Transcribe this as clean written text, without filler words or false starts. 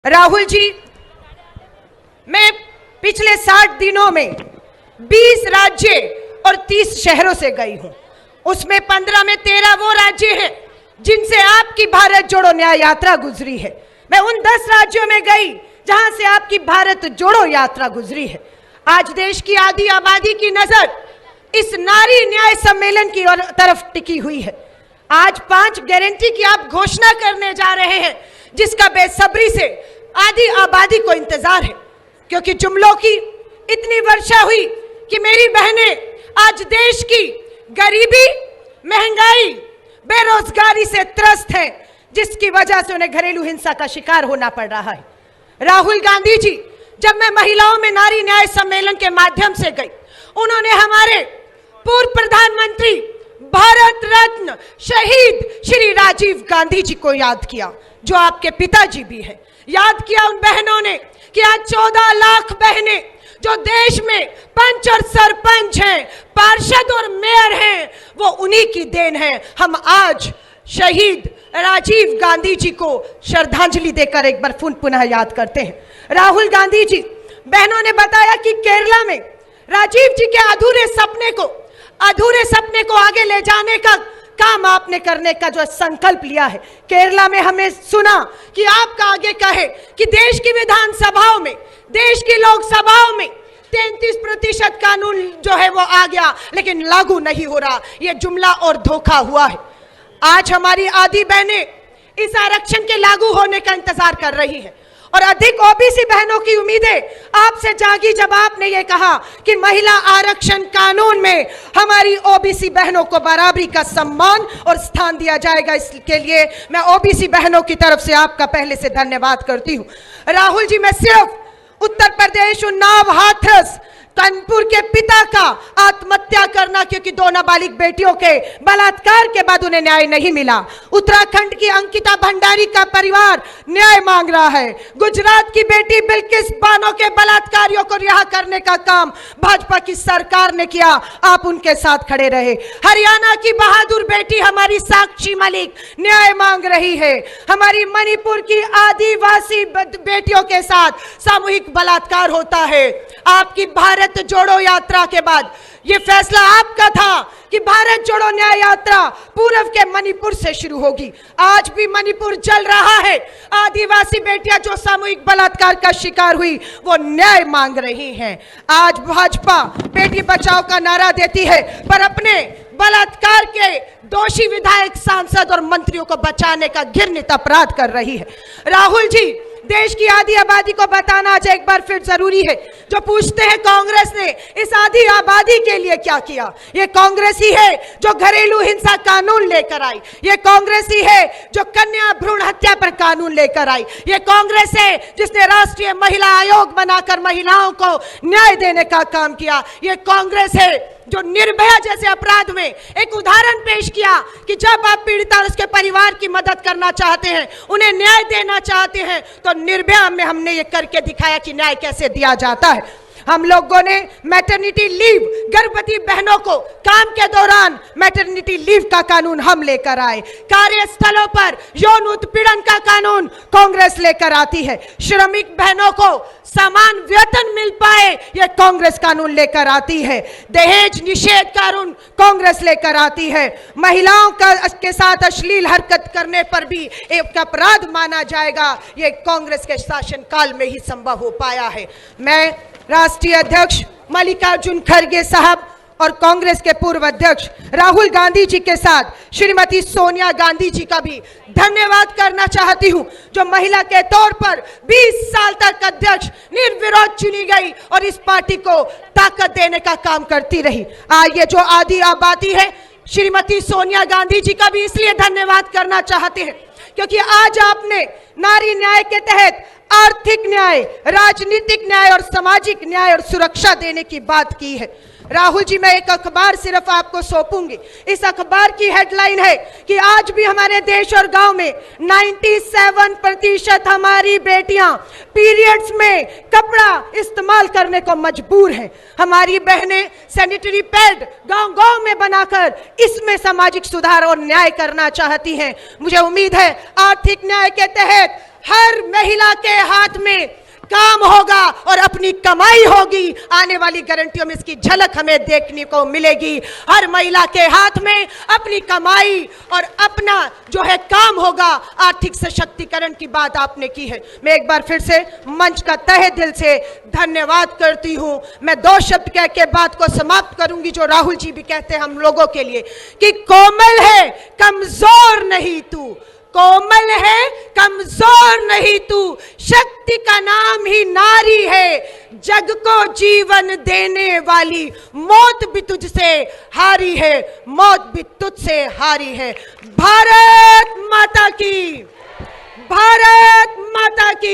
राहुल जी, मैं पिछले 60 दिनों में 20 राज्य और 30 शहरों से गई हूं। उसमें 15 में 13 वो राज्य हैं जिनसे आपकी भारत जोड़ो न्याय यात्रा गुजरी है। मैं उन 10 राज्यों में गई जहां से आपकी भारत जोड़ो यात्रा गुजरी है। आज देश की आधी आबादी की नजर इस नारी न्याय सम्मेलन की तरफ टिकी हुई है। आज 5 गारंटी की आप घोषणा करने जा रहे हैं, जिसका बेसब्री से आधी आबादी को इंतजार है, क्योंकि जुमलों की इतनी वर्षा हुई कि मेरी बहनें आज देश की गरीबी, महंगाई, बेरोजगारी से त्रस्त हैं, जिसकी वजह से उन्हें घरेलू हिंसा का शिकार होना पड़ रहा है। राहुल गांधी जी, जब मैं महिलाओं में नारी न्याय सम्मेलन के माध्यम से गई, उन्होंने हमारे पूर्व प्रधानमंत्री, भारत रत्न शहीद श्री राजीव गांधी जी को याद किया, जो आपके पिताजी भी हैं। याद किया उन बहनों ने कि आज 14 लाख बहनें जो देश में पंच और सरपंच हैं, पार्षद और मेयर हैं, वो उन्हीं की देन है। हम आज शहीद राजीव गांधी जी को श्रद्धांजलि देकर एक बार पुनः याद करते हैं। राहुल गांधी जी, बहनों ने बताया कि केरला में राजीव जी के अधूरे सपने को आगे ले जाने का काम आपने करने का जो संकल्प लिया है। केरला में हमें सुना कि आपका आगे कहे कि देश की विधानसभाओं में, देश की लोकसभाओं में 33% कानून जो है वो आ गया, लेकिन लागू नहीं हो रहा। ये जुमला और धोखा हुआ है। आज हमारी आधी बहनें इस आरक्षण के लागू होने का इंतजार कर रही हैं, और अधिक ओबीसी बहनों की उम्मीदें आपसे जागी जब आपने ये कहा कि महिला आरक्षण कानून में हमारी ओबीसी बहनों को बराबरी का सम्मान और स्थान दिया जाएगा। इसके लिए मैं ओबीसी बहनों की तरफ से आपका पहले से धन्यवाद करती हूं। राहुल जी, मैं सिर्फ उत्तर प्रदेश, उन्नाव, हाथरस, कानपुर के पिता का आत्महत्या करना, क्योंकि 2 नाबालिग बेटियों के बलात्कार के बाद उन्हें न्याय नहीं मिला। उत्तराखंड की अंकिता भंडारी का परिवार न्याय मांग रहा है। गुजरात की बेटी बिल्किस बानो के बलात्कारियों को रिहा करने का काम भाजपा की सरकार ने किया, आप उनके साथ खड़े रहे। हरियाणा की बहादुर बेटी हमारी साक्षी मलिक न्याय मांग रही है। हमारी मणिपुर की आदिवासी बेटियों के साथ सामूहिक बलात्कार होता है। आपकी भारत जोड़ो यात्रा के बाद यह फैसला आपका था कि भारत जोड़ो न्याय यात्रा पूर्व के मणिपुर से शुरू होगी। आज भी मणिपुर जल रहा है। आदिवासी बेटियां जो सामूहिक बलात्कार का शिकार हुई, वो न्याय मांग रही हैं। आज भाजपा बेटी बचाओ का नारा देती है, पर अपने बलात्कार के दोषी विधायक, सांसद और मंत्रियों को बचाने का घृणित अपराध कर रही है। राहुल जी, देश की आधी आबादी को बताना आज एक बार फिर जरूरी है। जो पूछते हैं कांग्रेस ने इस आधी आबादी के लिए क्या किया, ये कांग्रेस ही है जो घरेलू हिंसा कानून लेकर आई। ये कांग्रेस ही है जो कन्या भ्रूण हत्या पर कानून लेकर आई। ये कांग्रेस है जिसने राष्ट्रीय महिला आयोग बनाकर महिलाओं को न्याय देने का काम किया। ये कांग्रेस है जो निर्भया जैसे अपराध में एक उदाहरण पेश किया कि जब आप पीड़िता और उसके परिवार की मदद करना चाहते हैं, उन्हें न्याय देना चाहते हैं, तो निर्भया में हमने ये करके दिखाया कि न्याय कैसे दिया जाता है। हम लोगों ने मैटरनिटी लीव, गर्भवती बहनों को काम के दौरान मैटरनिटी लीव का कानून हम लेकर आए। कार्यस्थलों पर यौन उत्पीड़न का कानून कांग्रेस लेकर आती है। श्रमिक बहनों को समान वेतन मिल पाए, यह कांग्रेस कानून लेकर आती है। दहेज निषेध कानून कांग्रेस लेकर आती है। महिलाओं के साथ अश्लील हरकत करने पर भी एक अपराध माना जाएगा, यह कांग्रेस के शासनकाल में ही संभव हो पाया है। मैं राष्ट्रीय अध्यक्ष मल्लिकार्जुन खड़गे साहब और कांग्रेस के पूर्व अध्यक्ष राहुल गांधी जी के साथ श्रीमती सोनिया गांधी जी का भी धन्यवाद करना चाहती हूं, जो महिला के तौर पर 20 साल तक अध्यक्ष निर्विरोध चुनी गई और इस पार्टी को ताकत देने का काम करती रही। आज ये जो आधी आबादी है, श्रीमती सोनिया गांधी जी का भी इसलिए धन्यवाद करना चाहते हैं क्योंकि आज आपने नारी न्याय के तहत आर्थिक न्याय, राजनीतिक न्याय और सामाजिक न्याय और सुरक्षा देने की बात की है। राहुल जी, मैं एक अखबार सिर्फ आपको सौंपूंगी। इस अखबार की हेडलाइन है कि आज भी हमारे देश और गांव में 97% हमारी बेटियां पीरियड्स में कपड़ा इस्तेमाल करने को मजबूर हैं। हमारी बहनें सैनिटरी पैड गांव-गांव में बनाकर इसमें सामाजिक सुधार और न्याय करना चाहती हैं। मुझे उम्मीद है आर्थिक न्याय के तहत हर महिला के हाथ में काम होगा और अपनी कमाई होगी। आने वाली गारंटियों में इसकी झलक हमें देखने को मिलेगी। हर महिला के हाथ में अपनी कमाई और अपना जो है काम होगा। आर्थिक सशक्तिकरण की बात आपने की है। मैं एक बार फिर से मंच का तहे दिल से धन्यवाद करती हूं। मैं 2 शब्द कह के बात को समाप्त करूंगी, जो राहुल जी भी कहते हैं हम लोगों के लिए, कि कोमल है कमजोर नहीं तू, कोमल है कमजोर नहीं तू, शक्ति का नाम ही नारी है, जग को जीवन देने वाली, मौत भी तुझसे हारी है, मौत भी तुझसे हारी है। भारत माता की, भारत माता की।